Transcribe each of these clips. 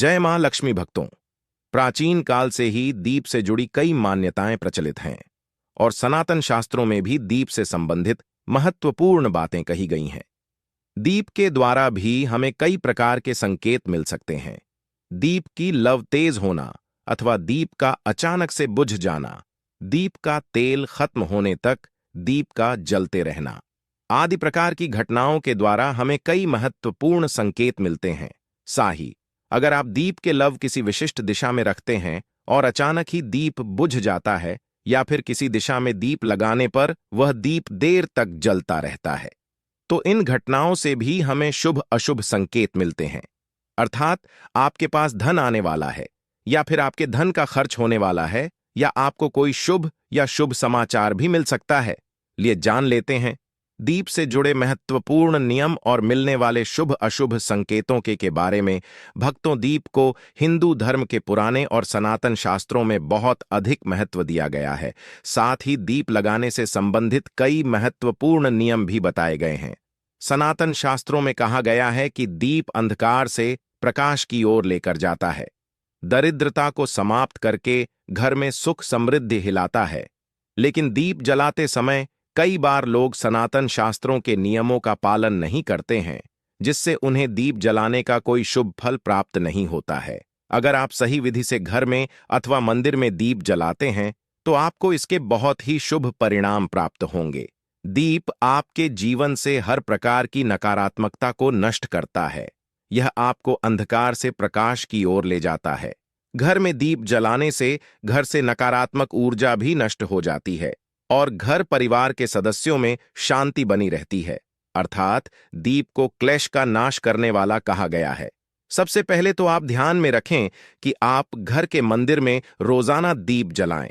जय मां लक्ष्मी भक्तों। प्राचीन काल से ही दीप से जुड़ी कई मान्यताएं प्रचलित हैं और सनातन शास्त्रों में भी दीप से संबंधित महत्वपूर्ण बातें कही गई हैं। दीप के द्वारा भी हमें कई प्रकार के संकेत मिल सकते हैं। दीप की लौ तेज होना अथवा दीप का अचानक से बुझ जाना, दीप का तेल खत्म होने तक दीप का जलते रहना आदि प्रकार की घटनाओं के द्वारा हमें कई महत्वपूर्ण संकेत मिलते हैं। साही अगर आप दीप के लव किसी विशिष्ट दिशा में रखते हैं और अचानक ही दीप बुझ जाता है या फिर किसी दिशा में दीप लगाने पर वह दीप देर तक जलता रहता है, तो इन घटनाओं से भी हमें शुभ अशुभ संकेत मिलते हैं। अर्थात आपके पास धन आने वाला है या फिर आपके धन का खर्च होने वाला है या आपको कोई शुभ या शुभ समाचार भी मिल सकता है। लिए जान लेते हैं दीप से जुड़े महत्वपूर्ण नियम और मिलने वाले शुभ अशुभ संकेतों के बारे में। भक्तों, दीप को हिंदू धर्म के पुराने और सनातन शास्त्रों में बहुत अधिक महत्व दिया गया है। साथ ही दीप लगाने से संबंधित कई महत्वपूर्ण नियम भी बताए गए हैं। सनातन शास्त्रों में कहा गया है कि दीप अंधकार से प्रकाश की ओर लेकर जाता है, दरिद्रता को समाप्त करके घर में सुख समृद्धि हिलाता है। लेकिन दीप जलाते समय कई बार लोग सनातन शास्त्रों के नियमों का पालन नहीं करते हैं, जिससे उन्हें दीप जलाने का कोई शुभ फल प्राप्त नहीं होता है। अगर आप सही विधि से घर में अथवा मंदिर में दीप जलाते हैं तो आपको इसके बहुत ही शुभ परिणाम प्राप्त होंगे। दीप आपके जीवन से हर प्रकार की नकारात्मकता को नष्ट करता है। यह आपको अंधकार से प्रकाश की ओर ले जाता है। घर में दीप जलाने से घर से नकारात्मक ऊर्जा भी नष्ट हो जाती है और घर परिवार के सदस्यों में शांति बनी रहती है। अर्थात दीप को क्लेश का नाश करने वाला कहा गया है। सबसे पहले तो आप ध्यान में रखें कि आप घर के मंदिर में रोजाना दीप जलाएं।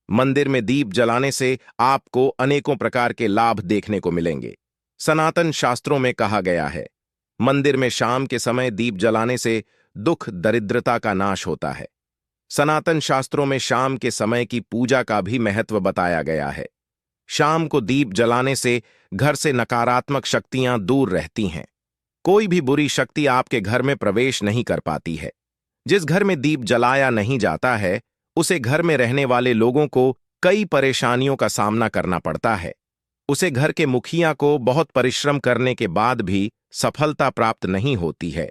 मंदिर में दीप जलाने से आपको अनेकों प्रकार के लाभ देखने को मिलेंगे। सनातन शास्त्रों में कहा गया है, मंदिर में शाम के समय दीप जलाने से दुख दरिद्रता का नाश होता है। सनातन शास्त्रों में शाम के समय की पूजा का भी महत्व बताया गया है। शाम को दीप जलाने से घर से नकारात्मक शक्तियां दूर रहती हैं। कोई भी बुरी शक्ति आपके घर में प्रवेश नहीं कर पाती है। जिस घर में दीप जलाया नहीं जाता है उसे घर में रहने वाले लोगों को कई परेशानियों का सामना करना पड़ता है। उसे घर के मुखिया को बहुत परिश्रम करने के बाद भी सफलता प्राप्त नहीं होती है।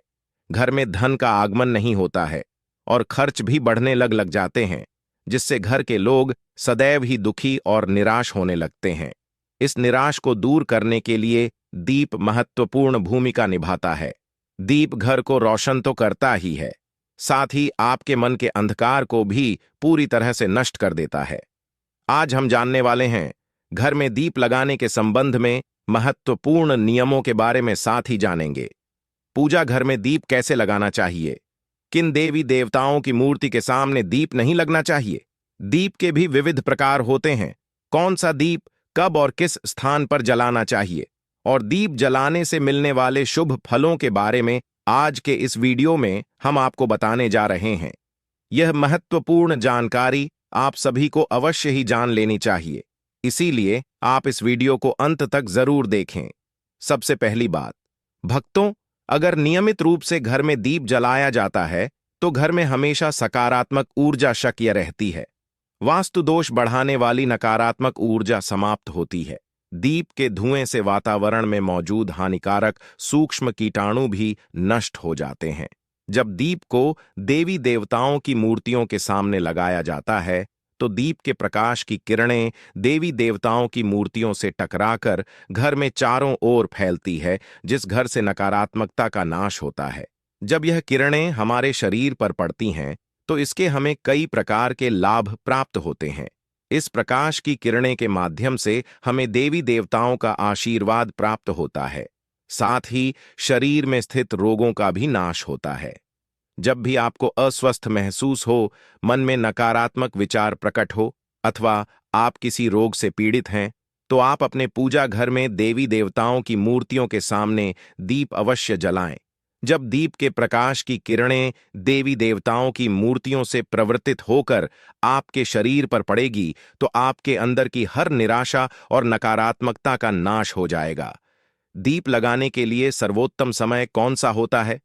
घर में धन का आगमन नहीं होता है और खर्च भी बढ़ने लग जाते हैं, जिससे घर के लोग सदैव ही दुखी और निराश होने लगते हैं। इस निराश को दूर करने के लिए दीप महत्वपूर्ण भूमिका निभाता है। दीप घर को रोशन तो करता ही है, साथ ही आपके मन के अंधकार को भी पूरी तरह से नष्ट कर देता है। आज हम जानने वाले हैं घर में दीप लगाने के संबंध में महत्वपूर्ण नियमों के बारे में, साथ ही जानेंगे पूजा घर में दीप कैसे लगाना चाहिए, किन देवी देवताओं की मूर्ति के सामने दीप नहीं लगना चाहिए, दीप के भी विविध प्रकार होते हैं, कौन सा दीप कब और किस स्थान पर जलाना चाहिए, और दीप जलाने से मिलने वाले शुभ फलों के बारे में आज के इस वीडियो में हम आपको बताने जा रहे हैं। यह महत्वपूर्ण जानकारी आप सभी को अवश्य ही जान लेनी चाहिए, इसीलिए आप इस वीडियो को अंत तक जरूर देखें। सबसे पहली बात, भक्तों, अगर नियमित रूप से घर में दीप जलाया जाता है तो घर में हमेशा सकारात्मक ऊर्जा सक्रिय रहती है। वास्तु दोष बढ़ाने वाली नकारात्मक ऊर्जा समाप्त होती है। दीप के धुएं से वातावरण में मौजूद हानिकारक सूक्ष्म कीटाणु भी नष्ट हो जाते हैं। जब दीप को देवी देवताओं की मूर्तियों के सामने लगाया जाता है तो दीप के प्रकाश की किरणें देवी देवताओं की मूर्तियों से टकराकर घर में चारों ओर फैलती है, जिस घर से नकारात्मकता का नाश होता है। जब यह किरणें हमारे शरीर पर पड़ती हैं तो इसके हमें कई प्रकार के लाभ प्राप्त होते हैं। इस प्रकाश की किरणें के माध्यम से हमें देवी देवताओं का आशीर्वाद प्राप्त होता है। साथ ही शरीर में स्थित रोगों का भी नाश होता है। जब भी आपको अस्वस्थ महसूस हो, मन में नकारात्मक विचार प्रकट हो अथवा आप किसी रोग से पीड़ित हैं, तो आप अपने पूजा घर में देवी देवताओं की मूर्तियों के सामने दीप अवश्य जलाएं। जब दीप के प्रकाश की किरणें देवी देवताओं की मूर्तियों से प्रवर्तित होकर आपके शरीर पर पड़ेगी तो आपके अंदर की हर निराशा और नकारात्मकता का नाश हो जाएगा। दीप लगाने के लिए सर्वोत्तम समय कौन सा होता है?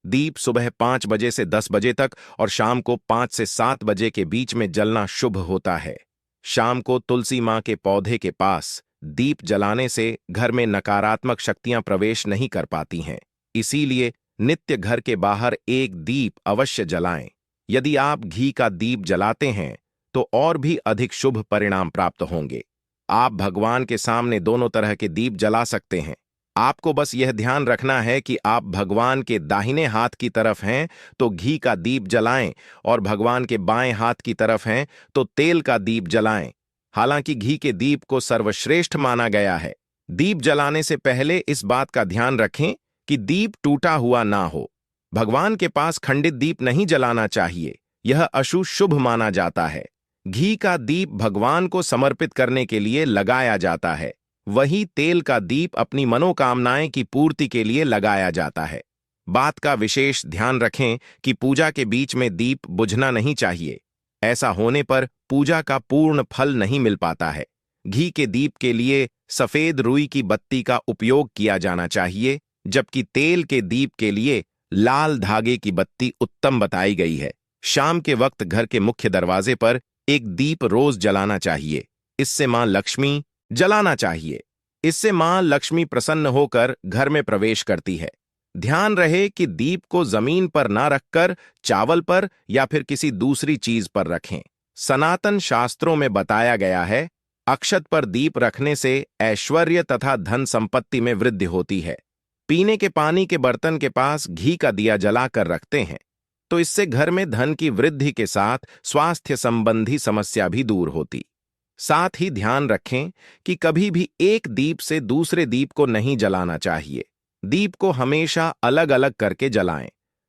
दीप सुबह 5 बजे से 10 बजे तक और शाम को 5 से 7 बजे के बीच में जलना शुभ होता है। शाम को तुलसी माँ के पौधे के पास दीप जलाने से घर में नकारात्मक शक्तियां प्रवेश नहीं कर पाती हैं। इसीलिए नित्य घर के बाहर एक दीप अवश्य जलाएं। यदि आप घी का दीप जलाते हैं तो और भी अधिक शुभ परिणाम प्राप्त होंगे। आप भगवान के सामने दोनों तरह के दीप जला सकते हैं। आपको बस यह ध्यान रखना है कि आप भगवान के दाहिने हाथ की तरफ हैं तो घी का दीप जलाएं और भगवान के बाएं हाथ की तरफ हैं तो तेल का दीप जलाएं। हालांकि घी के दीप को सर्वश्रेष्ठ माना गया है। दीप जलाने से पहले इस बात का ध्यान रखें कि दीप टूटा हुआ ना हो। भगवान के पास खंडित दीप नहीं जलाना चाहिए, यह अशुभ माना जाता है। घी का दीप भगवान को समर्पित करने के लिए लगाया जाता है, वही तेल का दीप अपनी मनोकामनाएं की पूर्ति के लिए लगाया जाता है। बात का विशेष ध्यान रखें कि पूजा के बीच में दीप बुझना नहीं चाहिए। ऐसा होने पर पूजा का पूर्ण फल नहीं मिल पाता है। घी के दीप के लिए सफेद रुई की बत्ती का उपयोग किया जाना चाहिए, जबकि तेल के दीप के लिए लाल धागे की बत्ती उत्तम बताई गई है। शाम के वक्त घर के मुख्य दरवाजे पर एक दीप रोज जलाना चाहिए। इससे मां लक्ष्मी जलाना चाहिए। इससे मां लक्ष्मी प्रसन्न होकर घर में प्रवेश करती है। ध्यान रहे कि दीप को जमीन पर ना रखकर चावल पर या फिर किसी दूसरी चीज पर रखें। सनातन शास्त्रों में बताया गया है, अक्षत पर दीप रखने से ऐश्वर्य तथा धन संपत्ति में वृद्धि होती है। पीने के पानी के बर्तन के पास घी का दिया जलाकर रखते हैं तो इससे घर में धन की वृद्धि के साथ स्वास्थ्य संबंधी समस्या भी दूर होती। साथ ही ध्यान रखें कि कभी भी एक दीप से दूसरे दीप को नहीं जलाना चाहिए। दीप को हमेशा अलग अलग करके जलाएं,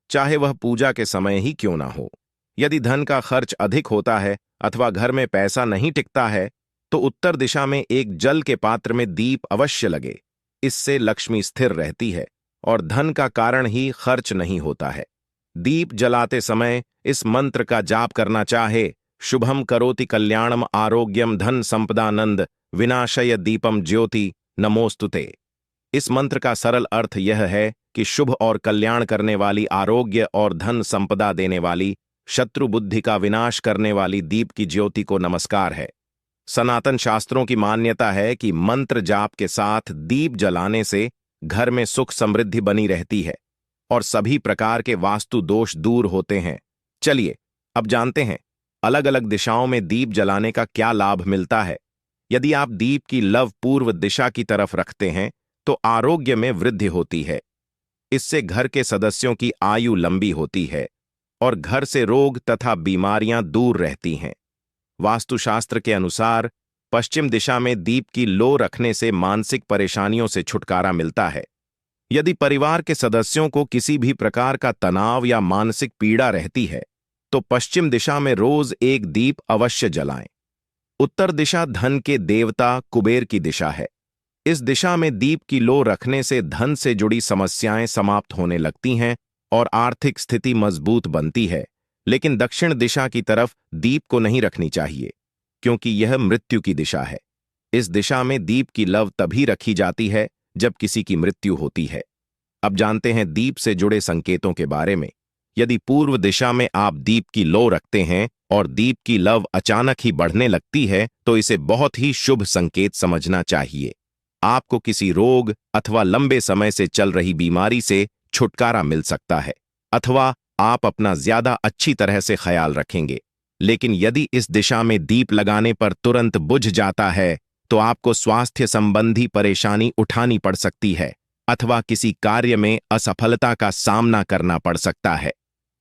चाहे वह पूजा के समय ही क्यों ना हो। यदि धन का खर्च अधिक होता है अथवा घर में पैसा नहीं टिकता है तो उत्तर दिशा में एक जल के पात्र में दीप अवश्य लगे। इससे लक्ष्मी स्थिर रहती है और धन का कारण ही खर्च नहीं होता है। दीप जलाते समय इस मंत्र का जाप करना चाहे, शुभम करोति कल्याणम आरोग्यम धन संपदानंद विनाशय दीपम ज्योति नमोस्तुते। इस मंत्र का सरल अर्थ यह है कि शुभ और कल्याण करने वाली, आरोग्य और धन संपदा देने वाली, शत्रु बुद्धि का विनाश करने वाली दीप की ज्योति को नमस्कार है। सनातन शास्त्रों की मान्यता है कि मंत्र जाप के साथ दीप जलाने से घर में सुख समृद्धि बनी रहती है और सभी प्रकार के वास्तु दोष दूर होते हैं। चलिए अब जानते हैं अलग अलग दिशाओं में दीप जलाने का क्या लाभ मिलता है। यदि आप दीप की लव पूर्व दिशा की तरफ रखते हैं तो आरोग्य में वृद्धि होती है। इससे घर के सदस्यों की आयु लंबी होती है और घर से रोग तथा बीमारियां दूर रहती हैं। वास्तुशास्त्र के अनुसार पश्चिम दिशा में दीप की लो रखने से मानसिक परेशानियों से छुटकारा मिलता है। यदि परिवार के सदस्यों को किसी भी प्रकार का तनाव या मानसिक पीड़ा रहती है तो पश्चिम दिशा में रोज एक दीप अवश्य जलाएं। उत्तर दिशा धन के देवता कुबेर की दिशा है। इस दिशा में दीप की लो रखने से धन से जुड़ी समस्याएं समाप्त होने लगती हैं और आर्थिक स्थिति मजबूत बनती है। लेकिन दक्षिण दिशा की तरफ दीप को नहीं रखनी चाहिए क्योंकि यह मृत्यु की दिशा है। इस दिशा में दीप की लव तभी रखी जाती है जब किसी की मृत्यु होती है। अब जानते हैं दीप से जुड़े संकेतों के बारे में। यदि पूर्व दिशा में आप दीप की लो रखते हैं और दीप की लव अचानक ही बढ़ने लगती है तो इसे बहुत ही शुभ संकेत समझना चाहिए। आपको किसी रोग अथवा लंबे समय से चल रही बीमारी से छुटकारा मिल सकता है अथवा आप अपना ज्यादा अच्छी तरह से ख्याल रखेंगे। लेकिन यदि इस दिशा में दीप लगाने पर तुरंत बुझ जाता है तो आपको स्वास्थ्य संबंधी परेशानी उठानी पड़ सकती है अथवा किसी कार्य में असफलता का सामना करना पड़ सकता है।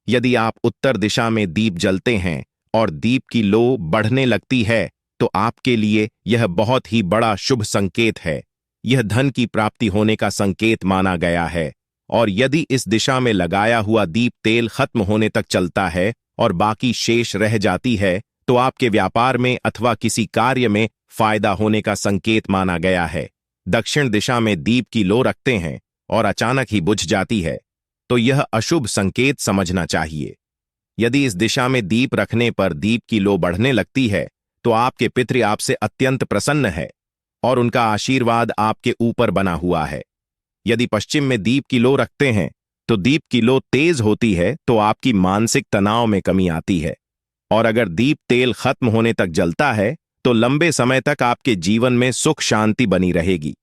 यदि आप उत्तर दिशा में दीप जलते हैं और दीप की लो बढ़ने लगती है तो आपके लिए यह बहुत ही बड़ा शुभ संकेत है। यह धन की प्राप्ति होने का संकेत माना गया है। और यदि इस दिशा में लगाया हुआ दीप तेल खत्म होने तक चलता है और बाकी शेष रह जाती है तो आपके व्यापार में अथवा किसी कार्य में फायदा होने का संकेत माना गया है। दक्षिण दिशा में दीप की लो रखते हैं और अचानक ही बुझ जाती है तो यह अशुभ संकेत समझना चाहिए। यदि इस दिशा में दीप रखने पर दीप की लो बढ़ने लगती है तो आपके पितृ आपसे अत्यंत प्रसन्न है और उनका आशीर्वाद आपके ऊपर बना हुआ है। यदि पश्चिम में दीप की लो रखते हैं तो दीप की लो तेज होती है तो आपकी मानसिक तनाव में कमी आती है। और अगर दीप तेल खत्म होने तक जलता है तो लंबे समय तक आपके जीवन में सुख शांति बनी रहेगी।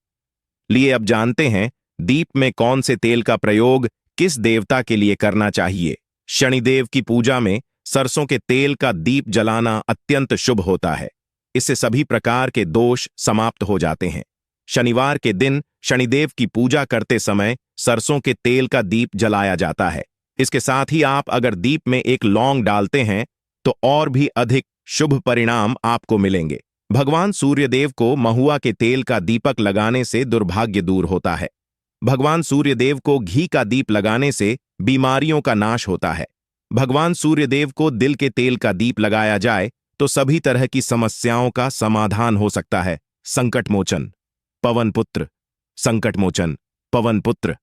लिए अब जानते हैं दीप में कौन से तेल का प्रयोग किस देवता के लिए करना चाहिए। शनिदेव की पूजा में सरसों के तेल का दीप जलाना अत्यंत शुभ होता है। इससे सभी प्रकार के दोष समाप्त हो जाते हैं। शनिवार के दिन शनिदेव की पूजा करते समय सरसों के तेल का दीप जलाया जाता है। इसके साथ ही आप अगर दीप में एक लौंग डालते हैं तो और भी अधिक शुभ परिणाम आपको मिलेंगे। भगवान सूर्यदेव को महुआ के तेल का दीपक लगाने से दुर्भाग्य दूर होता है। भगवान सूर्यदेव को घी का दीप लगाने से बीमारियों का नाश होता है। भगवान सूर्यदेव को दिल के तेल का दीप लगाया जाए तो सभी तरह की समस्याओं का समाधान हो सकता है। संकट मोचन पवन पुत्र, संकट मोचन पवन पुत्र।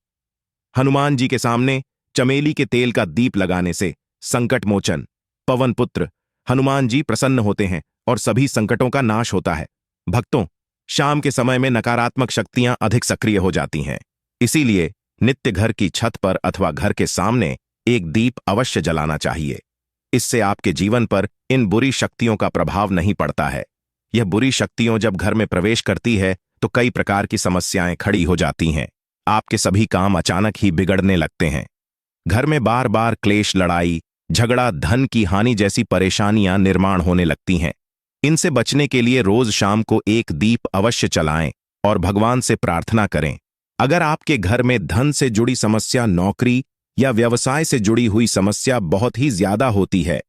हनुमान जी के सामने चमेली के तेल का दीप लगाने से संकट मोचन पवन पुत्र हनुमान जी प्रसन्न होते हैं और सभी संकटों का नाश होता है। भक्तों, शाम के समय में नकारात्मक शक्तियां अधिक सक्रिय हो जाती हैं। इसीलिए नित्य घर की छत पर अथवा घर के सामने एक दीप अवश्य जलाना चाहिए। इससे आपके जीवन पर इन बुरी शक्तियों का प्रभाव नहीं पड़ता है। यह बुरी शक्तियों जब घर में प्रवेश करती है तो कई प्रकार की समस्याएं खड़ी हो जाती हैं। आपके सभी काम अचानक ही बिगड़ने लगते हैं। घर में बार बार क्लेश, लड़ाई झगड़ा, धन की हानि जैसी परेशानियां निर्माण होने लगती हैं। इनसे बचने के लिए रोज शाम को एक दीप अवश्य जलाएं और भगवान से प्रार्थना करें। अगर आपके घर में धन से जुड़ी समस्या, नौकरी या व्यवसाय से जुड़ी हुई समस्या बहुत ही ज्यादा होती है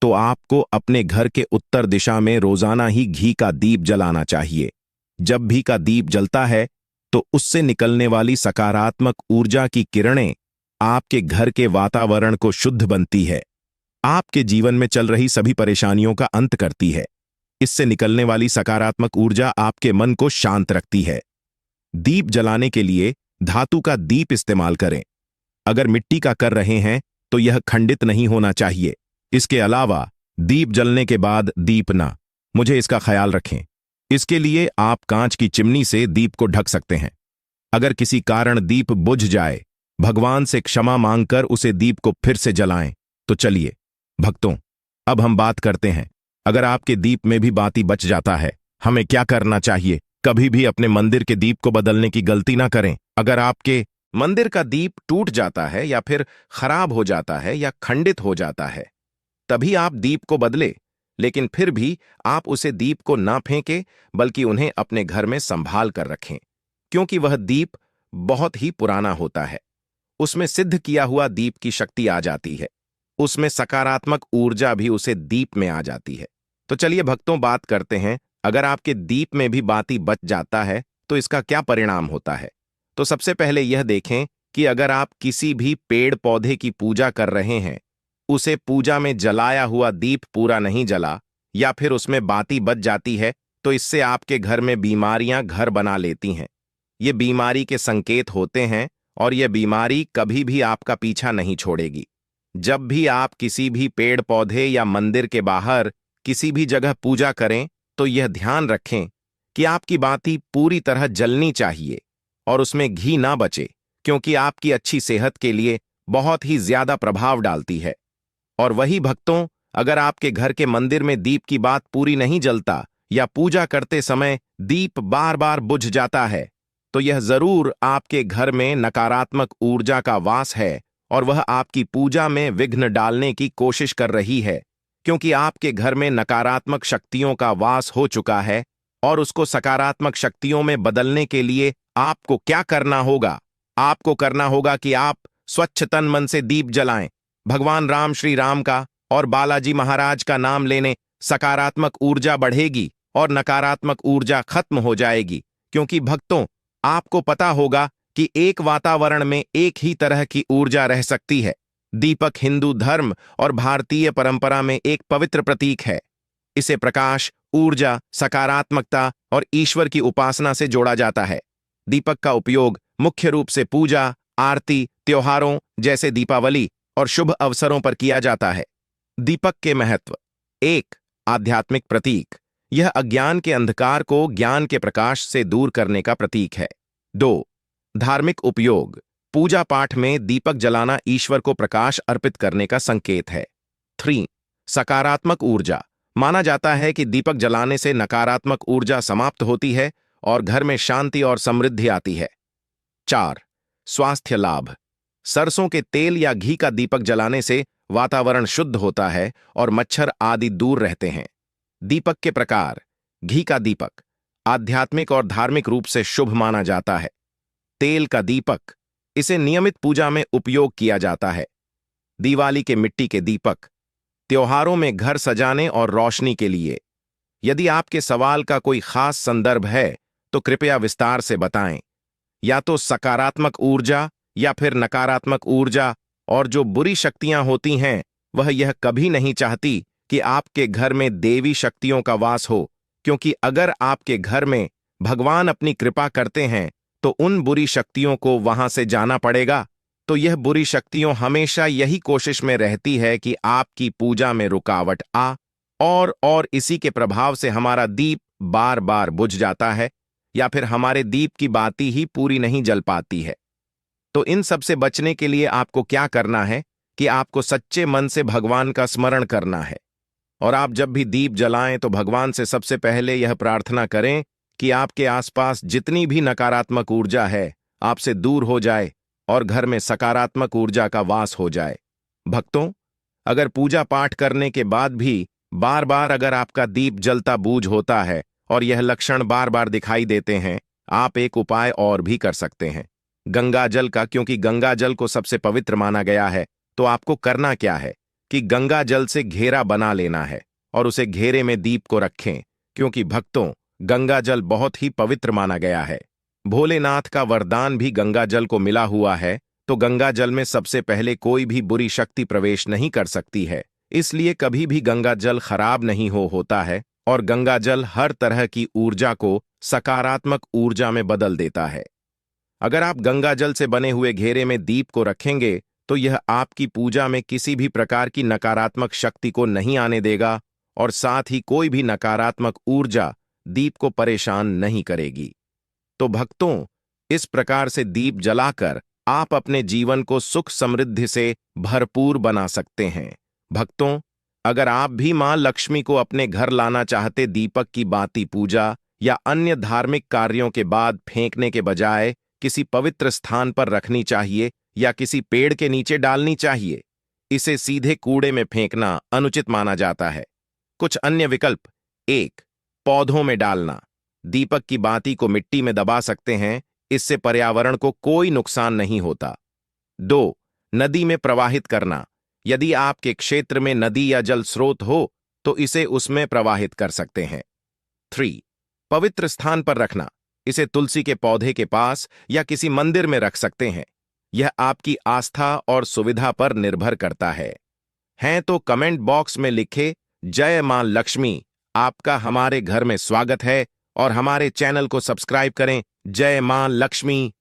तो आपको अपने घर के उत्तर दिशा में रोजाना ही घी का दीप जलाना चाहिए। जब भी का दीप जलता है तो उससे निकलने वाली सकारात्मक ऊर्जा की किरणें आपके घर के वातावरण को शुद्ध बनती है, आपके जीवन में चल रही सभी परेशानियों का अंत करती है। इससे निकलने वाली सकारात्मक ऊर्जा आपके मन को शांत रखती है। दीप जलाने के लिए धातु का दीप इस्तेमाल करें। अगर मिट्टी का कर रहे हैं तो यह खंडित नहीं होना चाहिए। इसके अलावा दीप जलने के बाद दीप न मुझे इसका ख्याल रखें। इसके लिए आप कांच की चिमनी से दीप को ढक सकते हैं। अगर किसी कारण दीप बुझ जाए, भगवान से क्षमा मांगकर उसे दीप को फिर से जलाएं। तो चलिए भक्तों, अब हम बात करते हैं अगर आपके दीप में भी बाती बच जाता है, हमें क्या करना चाहिए। कभी भी अपने मंदिर के दीप को बदलने की गलती ना करें। अगर आपके मंदिर का दीप टूट जाता है या फिर खराब हो जाता है या खंडित हो जाता है, तभी आप दीप को बदले। लेकिन फिर भी आप उसे दीप को ना फेंके, बल्कि उन्हें अपने घर में संभाल कर रखें, क्योंकि वह दीप बहुत ही पुराना होता है। उसमें सिद्ध किया हुआ दीप की शक्ति आ जाती है। उसमें सकारात्मक ऊर्जा भी उसे दीप में आ जाती है। तो चलिए भक्तों, बात करते हैं अगर आपके दीप में भी बाती बच जाता है तो इसका क्या परिणाम होता है। तो सबसे पहले यह देखें कि अगर आप किसी भी पेड़ पौधे की पूजा कर रहे हैं, उसे पूजा में जलाया हुआ दीप पूरा नहीं जला या फिर उसमें बाती बच जाती है तो इससे आपके घर में बीमारियां घर बना लेती हैं। ये बीमारी के संकेत होते हैं और यह बीमारी कभी भी आपका पीछा नहीं छोड़ेगी। जब भी आप किसी भी पेड़ पौधे या मंदिर के बाहर किसी भी जगह पूजा करें तो यह ध्यान रखें कि आपकी बाती पूरी तरह जलनी चाहिए और उसमें घी ना बचे, क्योंकि आपकी अच्छी सेहत के लिए बहुत ही ज्यादा प्रभाव डालती है। और वही भक्तों, अगर आपके घर के मंदिर में दीप की बात पूरी नहीं जलता या पूजा करते समय दीप बार बार बुझ जाता है तो यह जरूर आपके घर में नकारात्मक ऊर्जा का वास है और वह आपकी पूजा में विघ्न डालने की कोशिश कर रही है, क्योंकि आपके घर में नकारात्मक शक्तियों का वास हो चुका है। और उसको सकारात्मक शक्तियों में बदलने के लिए आपको क्या करना होगा? आपको करना होगा कि आप स्वच्छ तन मन से दीप जलाएं। भगवान राम, श्री राम का और बालाजी महाराज का नाम लेने सकारात्मक ऊर्जा बढ़ेगी और नकारात्मक ऊर्जा खत्म हो जाएगी। क्योंकि भक्तों, आपको पता होगा कि एक वातावरण में एक ही तरह की ऊर्जा रह सकती है। दीपक हिंदू धर्म और भारतीय परंपरा में एक पवित्र प्रतीक है। इसे प्रकाश, ऊर्जा, सकारात्मकता और ईश्वर की उपासना से जोड़ा जाता है। दीपक का उपयोग मुख्य रूप से पूजा, आरती, त्योहारों जैसे दीपावली और शुभ अवसरों पर किया जाता है। दीपक के महत्व: 1. आध्यात्मिक प्रतीक। यह अज्ञान के अंधकार को ज्ञान के प्रकाश से दूर करने का प्रतीक है। 2. धार्मिक उपयोग। पूजा पाठ में दीपक जलाना ईश्वर को प्रकाश अर्पित करने का संकेत है। 3. सकारात्मक ऊर्जा। माना जाता है कि दीपक जलाने से नकारात्मक ऊर्जा समाप्त होती है और घर में शांति और समृद्धि आती है। 4. स्वास्थ्य लाभ। सरसों के तेल या घी का दीपक जलाने से वातावरण शुद्ध होता है और मच्छर आदि दूर रहते हैं। दीपक के प्रकार। घी का दीपक आध्यात्मिक और धार्मिक रूप से शुभ माना जाता है। तेल का दीपक, इसे नियमित पूजा में उपयोग किया जाता है। दिवाली के मिट्टी के दीपक, त्योहारों में घर सजाने और रोशनी के लिए। यदि आपके सवाल का कोई खास संदर्भ है तो कृपया विस्तार से बताएं। या तो सकारात्मक ऊर्जा या फिर नकारात्मक ऊर्जा, और जो बुरी शक्तियां होती हैं वह यह कभी नहीं चाहती कि आपके घर में देवी शक्तियों का वास हो, क्योंकि अगर आपके घर में भगवान अपनी कृपा करते हैं तो उन बुरी शक्तियों को वहां से जाना पड़ेगा। तो यह बुरी शक्तियों हमेशा यही कोशिश में रहती है कि आपकी पूजा में रुकावट आ, और इसी के प्रभाव से हमारा दीप बार बार बुझ जाता है या फिर हमारे दीप की बाती ही पूरी नहीं जल पाती है। तो इन सब से बचने के लिए आपको क्या करना है कि आपको सच्चे मन से भगवान का स्मरण करना है। और आप जब भी दीप जलाएं तो भगवान से सबसे पहले यह प्रार्थना करें कि आपके आसपास जितनी भी नकारात्मक ऊर्जा है आपसे दूर हो जाए और घर में सकारात्मक ऊर्जा का वास हो जाए। भक्तों, अगर पूजा पाठ करने के बाद भी बार बार अगर आपका दीप जलता बूझ होता है और यह लक्षण बार बार दिखाई देते हैं, आप एक उपाय और भी कर सकते हैं। गंगा जल का, क्योंकि गंगा जल को सबसे पवित्र माना गया है, तो आपको करना क्या है कि गंगा जल से घेरा बना लेना है और उसे घेरे में दीप को रखें, क्योंकि भक्तों, गंगा जल बहुत ही पवित्र माना गया है। भोलेनाथ का वरदान भी गंगा जल को मिला हुआ है, तो गंगा जल में सबसे पहले कोई भी बुरी शक्ति प्रवेश नहीं कर सकती है। इसलिए कभी भी गंगा जल खराब नहीं होता है और गंगा जल हर तरह की ऊर्जा को सकारात्मक ऊर्जा में बदल देता है। अगर आप गंगा जल से बने हुए घेरे में दीप को रखेंगे तो यह आपकी पूजा में किसी भी प्रकार की नकारात्मक शक्ति को नहीं आने देगा और साथ ही कोई भी नकारात्मक ऊर्जा दीप को परेशान नहीं करेगी। तो भक्तों, इस प्रकार से दीप जलाकर आप अपने जीवन को सुख समृद्धि से भरपूर बना सकते हैं। भक्तों, अगर आप भी मां लक्ष्मी को अपने घर लाना चाहते, दीपक की बाती पूजा या अन्य धार्मिक कार्यों के बाद फेंकने के बजाय किसी पवित्र स्थान पर रखनी चाहिए या किसी पेड़ के नीचे डालनी चाहिए। इसे सीधे कूड़े में फेंकना अनुचित माना जाता है। कुछ अन्य विकल्प: 1. पौधों में डालना। दीपक की बाती को मिट्टी में दबा सकते हैं, इससे पर्यावरण को कोई नुकसान नहीं होता। 2. नदी में प्रवाहित करना। यदि आपके क्षेत्र में नदी या जल स्रोत हो तो इसे उसमें प्रवाहित कर सकते हैं। 3. पवित्र स्थान पर रखना। इसे तुलसी के पौधे के पास या किसी मंदिर में रख सकते हैं। यह आपकी आस्था और सुविधा पर निर्भर करता है। हैं तो कमेंट बॉक्स में लिखे जय मां लक्ष्मी। आपका हमारे घर में स्वागत है और हमारे चैनल को सब्सक्राइब करें। जय मां लक्ष्मी।